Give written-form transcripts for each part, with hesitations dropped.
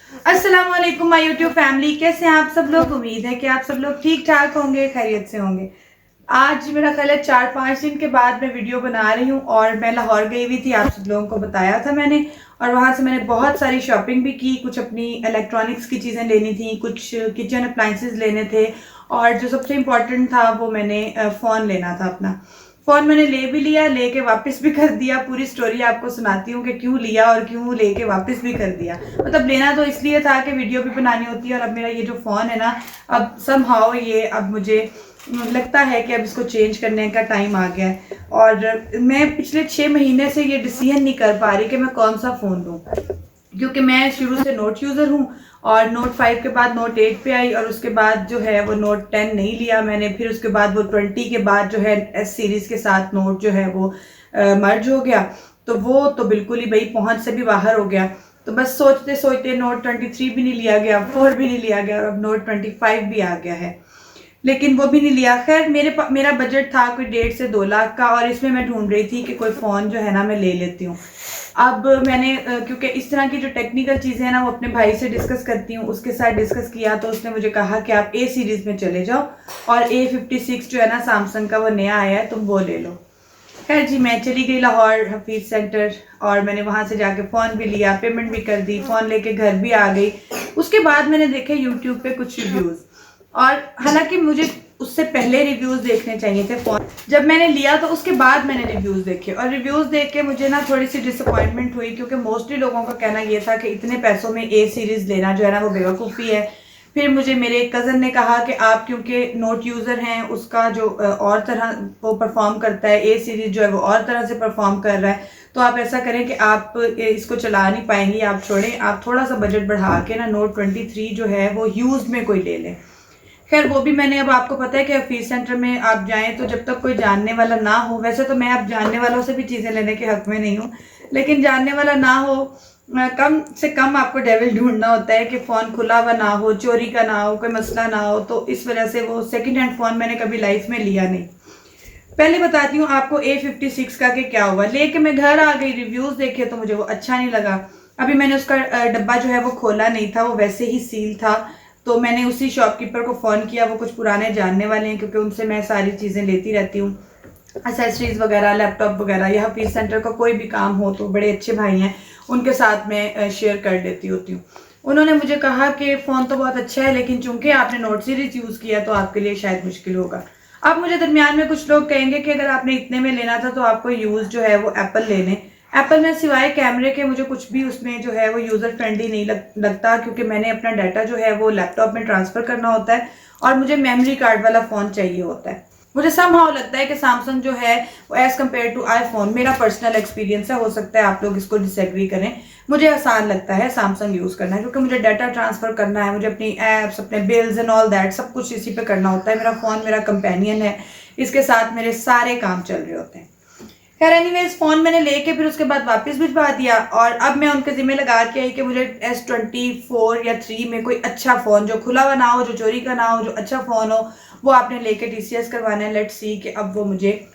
अस्सलाम वालेकुम my YouTube family, कैसे हैं आप सब लोग। उम्मीद है कि आप सब लोग ठीक ठाक होंगे, खैरियत से होंगे। आज मेरा ख्याल है 4-5 दिन के बाद मैं वीडियो बना रही हूँ और मैं लाहौर गई हुई थी, आप सब लोगों को बताया था मैंने। और वहाँ से मैंने बहुत सारी शॉपिंग भी की, कुछ अपनी इलेक्ट्रॉनिक्स की चीज़ें लेनी थी, कुछ किचन अप्लाइंसेस लेने थे और जो सबसे इम्पोर्टेंट था वो मैंने फ़ोन लेना था अपना। फ़ोन मैंने ले भी लिया, लेके वापस भी कर दिया। पूरी स्टोरी आपको सुनाती हूँ कि क्यों लिया और क्यों लेके वापस भी कर दिया। मतलब लेना तो इसलिए था कि वीडियो भी बनानी होती है और अब मेरा ये जो फ़ोन है ना, अब समहाउ ये अब मुझे लगता है कि अब इसको चेंज करने का टाइम आ गया है। और मैं पिछले 6 महीने से ये डिसीजन नहीं कर पा रही कि मैं कौन सा फ़ोन लूँ, क्योंकि मैं शुरू से नोट यूज़र हूँ और नोट 5 के बाद नोट 8 पे आई और उसके बाद जो है वो नोट 10 नहीं लिया मैंने। फिर उसके बाद वो 20 के बाद जो है एस सीरीज़ के साथ नोट जो है वो मर्ज हो गया, तो वो तो बिल्कुल ही भाई पहुंच से भी बाहर हो गया। तो बस सोचते सोचते नोट 23 भी नहीं लिया गया, 4 भी नहीं लिया गया और अब नोट 25 भी आ गया है, लेकिन वो भी नहीं लिया। खैर मेरा बजट था कोई 1.5 से 2 लाख का और इसमें मैं ढूंढ रही थी कि कोई फ़ोन जो है ना मैं ले लेती हूँ। अब मैंने क्योंकि इस तरह की जो टेक्निकल चीज़ें हैं ना वो अपने भाई से डिस्कस करती हूँ, उसके साथ डिस्कस किया तो उसने मुझे कहा कि आप ए सीरीज़ में चले जाओ और A56 जो है ना सैमसंग का वो नया आया है, तुम वो ले लो। खैर जी, मैं चली गई लाहौर हफीज़ सेंटर और मैंने वहाँ से जाके फ़ोन भी लिया, पेमेंट भी कर दी, फ़ोन लेके घर भी आ गई। उसके बाद मैंने देखे यूट्यूब पे कुछ रिव्यूज़, और हालांकि मुझे उससे पहले रिव्यूज़ देखने चाहिए थे फ़ोन। जब मैंने लिया तो उसके बाद मैंने रिव्यूज़ देखे और रिव्यूज़ देख के मुझे ना थोड़ी सी डिसअपॉइंटमेंट हुई, क्योंकि मोस्टली लोगों का कहना ये था कि इतने पैसों में ए सीरीज़ लेना जो है ना वो बेवकूफ़ी है। फिर मुझे मेरे कज़न ने कहा कि आप क्योंकि नोट यूज़र हैं, उसका जो और तरह वो परफॉर्म करता है, ए सीरीज़ जो है वो और तरह से परफॉर्म कर रहा है, तो आप ऐसा करें कि आप इसको चला नहीं पाएंगी, आप छोड़ें, आप थोड़ा सा बजट बढ़ा के ना नोट 23 जो है वो यूज़ में कोई ले लें। खैर वो भी मैंने, अब आपको पता है कि हफीज़ सेंटर में आप जाएं तो जब तक कोई जानने वाला ना हो, वैसे तो मैं अब जानने वालों से भी चीज़ें लेने के हक में नहीं हूँ, लेकिन जानने वाला ना हो, कम से कम आपको डेविल ढूंढना होता है कि फ़ोन खुला हुआ ना हो, चोरी का ना हो, कोई मसला ना हो। तो इस वजह से वो सेकंड हैंड फ़ोन मैंने कभी लाइफ में लिया नहीं। पहले बताती हूँ आपको A56 का कि क्या हुआ। लेके मैं घर आ गई, रिव्यूज़ देखे तो मुझे वो अच्छा नहीं लगा। अभी मैंने उसका डब्बा जो है वो खोला नहीं था, वो वैसे ही सील था। तो मैंने उसी शॉपकीपर को फ़ोन किया, वो कुछ पुराने जानने वाले हैं क्योंकि उनसे मैं सारी चीज़ें लेती रहती हूँ, एसेसरीज़ वगैरह, लैपटॉप वगैरह, या हफीज़ सेंटर का कोई भी काम हो तो बड़े अच्छे भाई हैं, उनके साथ मैं शेयर कर लेती होती हूँ। उन्होंने मुझे कहा कि फ़ोन तो बहुत अच्छा है लेकिन चूंकि आपने नोट सीरीज यूज़ किया तो आपके लिए शायद मुश्किल होगा। अब मुझे दरमियान में कुछ लोग कहेंगे कि अगर आपने इतने में लेना था तो आपको यूज़ जो है वो एप्पल ले लें। एप्पल में सिवाय कैमरे के मुझे कुछ भी उसमें जो है वो यूज़र फ्रेंडली नहीं लगता, क्योंकि मैंने अपना डाटा जो है वो लैपटॉप में ट्रांसफ़र करना होता है और मुझे मेमोरी कार्ड वाला फ़ोन चाहिए होता है। मुझे समहाउ लगता है कि सैमसंग जो है वो एज़ कम्पेयर टू आईफोन, मेरा पर्सनल एक्सपीरियंस है, हो सकता है आप लोग इसको डिसएग्री करें, मुझे आसान लगता है सैमसंग यूज़ करना, क्योंकि मुझे डाटा ट्रांसफ़र करना है, मुझे अपनी ऐप्स, अपने बिल्स एंड ऑल दैट सब कुछ इसी पे करना होता है। मेरा फ़ोन मेरा कंपेनियन है, इसके साथ मेरे सारे काम चल रहे होते हैं। खैर एनीवेज, फ़ोन मैंने लेके फिर उसके बाद वापस भिजवा दिया और अब मैं उनके ज़िम्मे लगा के आई कि मुझे S24 या 3 में कोई अच्छा फ़ोन जो खुला हुआ ना हो, जो चोरी का ना हो, जो अच्छा फ़ोन हो, वो आपने लेके TCS करवाना है। लेट्स सी कि अब वो मुझे,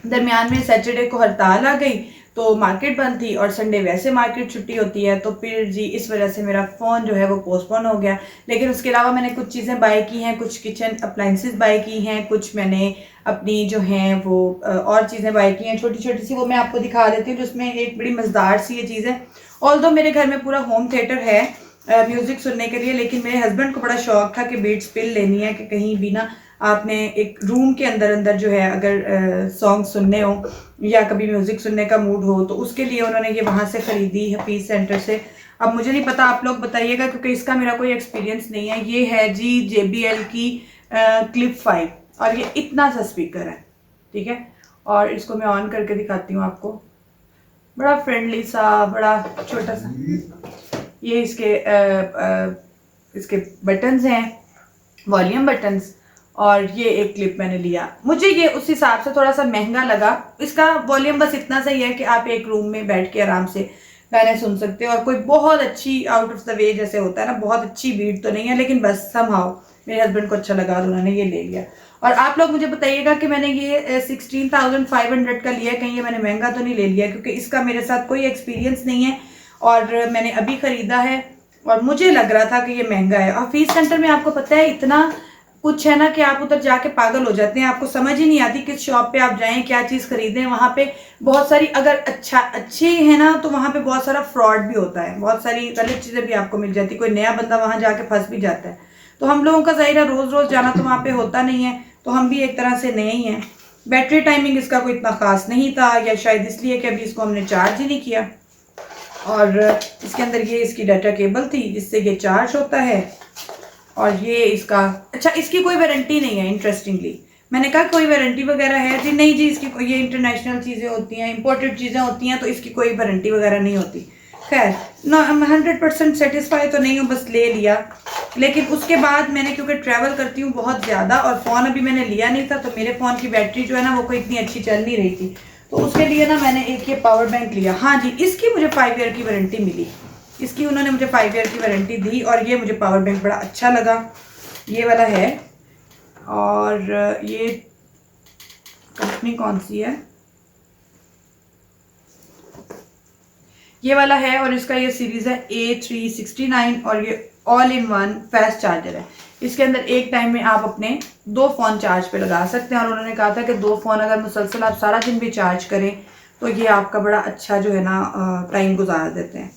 दरमियान में सैटरडे को हड़ताल आ गई तो मार्केट बंद थी और संडे वैसे मार्केट छुट्टी होती है, तो फिर जी इस वजह से मेरा फ़ोन जो है वो पोस्टपोन हो गया। लेकिन उसके अलावा मैंने कुछ चीज़ें बाय की हैं, कुछ किचन अप्लाइंसेस बाय की हैं, कुछ मैंने अपनी जो हैं वो और चीज़ें बाय की हैं छोटी छोटी सी, वो मैं आपको दिखा देती हूँ, जिसमें एक बड़ी मज़ेदार सी ये चीज़ है। ऑल्दो मेरे घर में पूरा होम थिएटर है म्यूज़िक सुनने के लिए, लेकिन मेरे हस्बैंड को बड़ा शौक था कि बीट्स पिल लेनी है, कि कहीं भी ना आपने एक रूम के अंदर अंदर जो है अगर सॉन्ग सुनने हो या कभी म्यूज़िक सुनने का मूड हो, तो उसके लिए उन्होंने ये वहाँ से ख़रीदी हफीज़ सेंटर से। अब मुझे नहीं पता, आप लोग बताइएगा, क्योंकि इसका मेरा कोई एक्सपीरियंस नहीं है। ये है जी JBL की क्लिप 5 और ये इतना सा स्पीकर है, ठीक है। और इसको मैं ऑन करके दिखाती हूँ आपको, बड़ा फ्रेंडली सा, बड़ा छोटा सा, ये इसके बटन्स हैं, वॉल्यूम बटन्स। और ये एक क्लिप मैंने लिया, मुझे ये उस हिसाब से थोड़ा सा महंगा लगा। इसका वॉल्यूम बस इतना सही है कि आप एक रूम में बैठ के आराम से गाने सुन सकते हो, और कोई बहुत अच्छी आउट ऑफ द वे जैसे होता है ना, बहुत अच्छी बीट तो नहीं है, लेकिन बस समहाउ मेरे हस्बैंड को अच्छा लगा और उन्होंने ये ले लिया। और आप लोग मुझे बताइएगा कि मैंने ये 16,500 का लिया है, कहीं ये मैंने महंगा तो नहीं ले लिया, क्योंकि इसका मेरे साथ कोई एक्सपीरियंस नहीं है और मैंने अभी ख़रीदा है। और मुझे लग रहा था कि ये महंगा है। और फीस सेंटर में आपको पता है इतना कुछ है ना कि आप उधर जाके पागल हो जाते हैं, आपको समझ ही नहीं आती किस शॉप पे आप जाएं, क्या चीज़ खरीदें। वहाँ पे बहुत सारी, अगर अच्छी है ना तो वहाँ पे बहुत सारा फ्रॉड भी होता है, बहुत सारी गलत चीज़ें भी आपको मिल जाती, कोई नया बंदा वहाँ जाके फंस भी जाता है। तो हम लोगों का ज़ाहिर है रोज़ रोज़ जाना तो वहाँ पे होता नहीं है, तो हम भी एक तरह से नए ही हैं। बैटरी टाइमिंग इसका कोई इतना ख़ास नहीं था, या शायद इसलिए कि अभी इसको हमने चार्ज ही नहीं किया। और इसके अंदर ये इसकी डाटा केबल थी जिससे ये चार्ज होता है। और ये इसका, अच्छा इसकी कोई वारंटी नहीं है। इंटरेस्टिंगली मैंने कहा कोई वारंटी वगैरह है जी, नहीं जी, इसकी ये इंटरनेशनल चीज़ें होती हैं, इंपोर्टेड चीज़ें होती हैं, तो इसकी कोई वारंटी वगैरह नहीं होती। खैर 100% सेटिस्फाई तो नहीं हूँ, बस ले लिया। लेकिन उसके बाद मैंने, क्योंकि ट्रैवल करती हूँ बहुत ज़्यादा और फ़ोन अभी मैंने लिया नहीं था, तो मेरे फ़ोन की बैटरी जो है ना वो कोई इतनी अच्छी चल नहीं रही थी, तो उसके लिए ना मैंने एक ये पावर बैंक लिया। हाँ जी, इसकी मुझे 5 ईयर की वारंटी मिली, इसकी उन्होंने मुझे 5 ईयर की वारंटी दी। और ये मुझे पावर बैंक बड़ा अच्छा लगा, ये वाला है। और ये कंपनी कौन सी है, ये वाला है। और इसका ये सीरीज़ है A369 और ये all in one fast charger है। इसके अंदर एक टाइम में आप अपने 2 फ़ोन चार्ज पे लगा सकते हैं। और उन्होंने कहा था कि 2 फ़ोन अगर मुसलसल आप सारा दिन भी चार्ज करें तो ये आपका बड़ा अच्छा जो है ना टाइम गुजार देते हैं।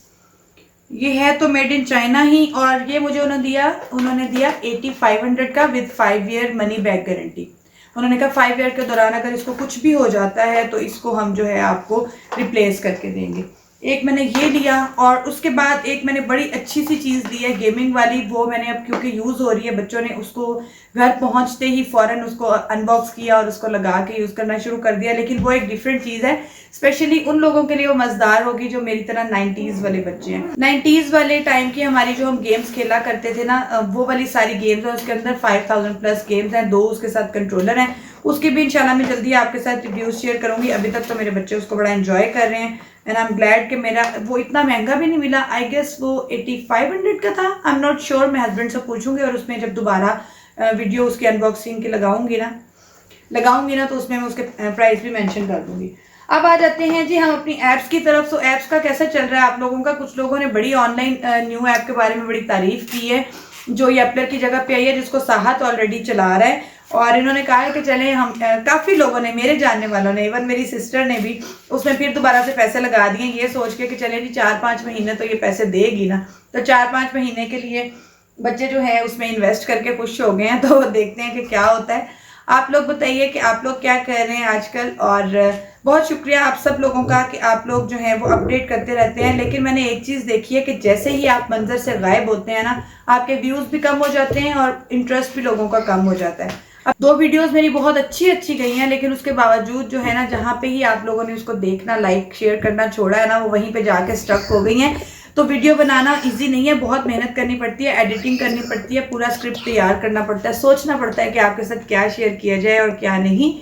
ये है तो मेड इन चाइना ही। और ये मुझे उन्होंने दिया 8500 का with 5 year money back guarantee. उन्होंने कहा 5 ईयर के दौरान अगर इसको कुछ भी हो जाता है तो इसको हम जो है आपको रिप्लेस करके देंगे। एक मैंने ये लिया। और उसके बाद एक मैंने बड़ी अच्छी सी चीज़ ली है गेमिंग वाली, वो मैंने अब क्योंकि यूज़ हो रही है, बच्चों ने उसको घर पहुंचते ही फ़ौरन उसको अनबॉक्स किया और उसको लगा के यूज़ करना शुरू कर दिया। लेकिन वो एक डिफरेंट चीज़ है, स्पेशली उन लोगों के लिए वो मज़ेदार होगी जो मेरी तरह 90s वाले बच्चे हैं। 90s वाले टाइम की हमारी जो हम गेम्स खेला करते थे ना, वो वाली सारी गेम्स है। उसके अंदर 5000 प्लस गेम्स हैं, 2 उसके साथ कंट्रोलर हैं। उसकी भी इंशाल्लाह मैं जल्दी आपके साथ रिव्यूज शेयर करूंगी। अभी तक तो मेरे बच्चे उसको बड़ा एंजॉय कर रहे हैं एंड आई एम ग्लैड कि मेरा वो इतना महंगा भी नहीं मिला। आई गेस वो 8500 का था, आई एम नॉट श्योर, मैं हस्बैंड से पूछूंगी। और उसमें जब दोबारा वीडियो उसकी अनबॉक्सिंग की लगाऊंगी ना तो उसमें मैं उसके प्राइस भी मेंशन कर दूंगी। अब आ जाते हैं जी हम अपनी ऐप्स की तरफ। तो ऐप्स का कैसा चल रहा है आप लोगों का। कुछ लोगों ने बड़ी ऑनलाइन न्यू ऐप के बारे में बड़ी तारीफ की है, जो ये अपलर की जगह पे आई है, जिसको साहत ऑलरेडी चला रहा है। और इन्होंने कहा है कि चले हम, काफ़ी लोगों ने, मेरे जानने वालों ने, इवन मेरी सिस्टर ने भी उसमें फिर दोबारा से पैसे लगा दिए, ये सोच के कि चले जी 4-5 महीने तो ये पैसे देगी ना। तो 4-5 महीने के लिए बच्चे जो है उसमें इन्वेस्ट करके खुश हो गए हैं। तो देखते हैं कि क्या होता है। आप लोग बताइए कि आप लोग क्या कर रहे हैं आजकल। और बहुत शुक्रिया आप सब लोगों का कि आप लोग जो है वो अपडेट करते रहते हैं। लेकिन मैंने एक चीज़ देखी है कि जैसे ही आप मंजर से गायब होते हैं ना, आपके व्यूज़ भी कम हो जाते हैं और इंटरेस्ट भी लोगों का कम हो जाता है। अब 2 वीडियोस मेरी बहुत अच्छी गई हैं, लेकिन उसके बावजूद जो है ना, जहाँ पे ही आप लोगों ने उसको देखना, लाइक शेयर करना छोड़ा है ना, वो वहीं पे जाके स्टक हो गई हैं। तो वीडियो बनाना इजी नहीं है, बहुत मेहनत करनी पड़ती है, एडिटिंग करनी पड़ती है, पूरा स्क्रिप्ट तैयार करना पड़ता है, सोचना पड़ता है कि आपके साथ क्या शेयर किया जाए और क्या नहीं।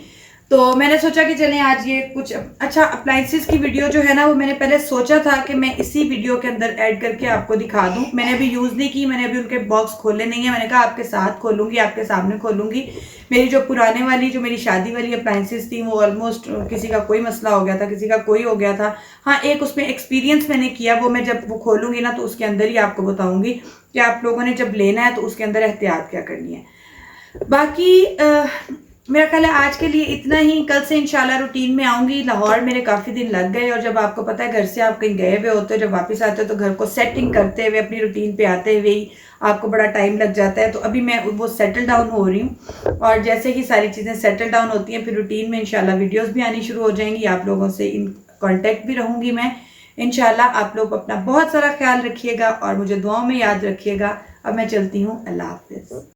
तो मैंने सोचा कि चलें आज ये कुछ अच्छा अप्लाइंसेस की वीडियो जो है ना, वो मैंने पहले सोचा था कि मैं इसी वीडियो के अंदर ऐड करके आपको दिखा दूं। मैंने अभी यूज़ नहीं की, मैंने अभी उनके बॉक्स खोले नहीं है। मैंने कहा आपके साथ खोलूंगी, आपके सामने खोलूंगी। मेरी जो पुराने वाली, जो मेरी शादी वाली अप्लाइंसेस थी, वो ऑलमोस्ट किसी का कोई मसला हो गया था, किसी का कोई हो गया था। हाँ, एक उसमें एक्सपीरियंस मैंने किया, वो मैं जब वो खोलूंगी ना तो उसके अंदर ही आपको बताऊंगी कि आप लोगों ने जब लेना है तो उसके अंदर एहतियात क्या करनी है। बाकी मेरा ख्याल है आज के लिए इतना ही। कल से इंशाल्लाह रूटीन में आऊँगी। लाहौर मेरे काफ़ी दिन लग गए, और जब आपको पता है घर से आप कहीं गए हुए होते हो, जब वापस आते हो तो घर को सेटिंग करते हुए, अपनी रूटीन पे आते हुए ही आपको बड़ा टाइम लग जाता है। तो अभी मैं वो सेटल डाउन हो रही हूँ, और जैसे ही सारी चीज़ें सेटल डाउन होती हैं फिर रूटीन में इंशाल्लाह वीडियोज़ भी आनी शुरू हो जाएंगी। आप लोगों से इन कॉन्टेक्ट भी रहूँगी मैं इंशाल्लाह। आप लोग अपना बहुत सारा ख्याल रखिएगा और मुझे दुआओं में याद रखिएगा। अब मैं चलती हूँ, अल्लाह हाफिज़।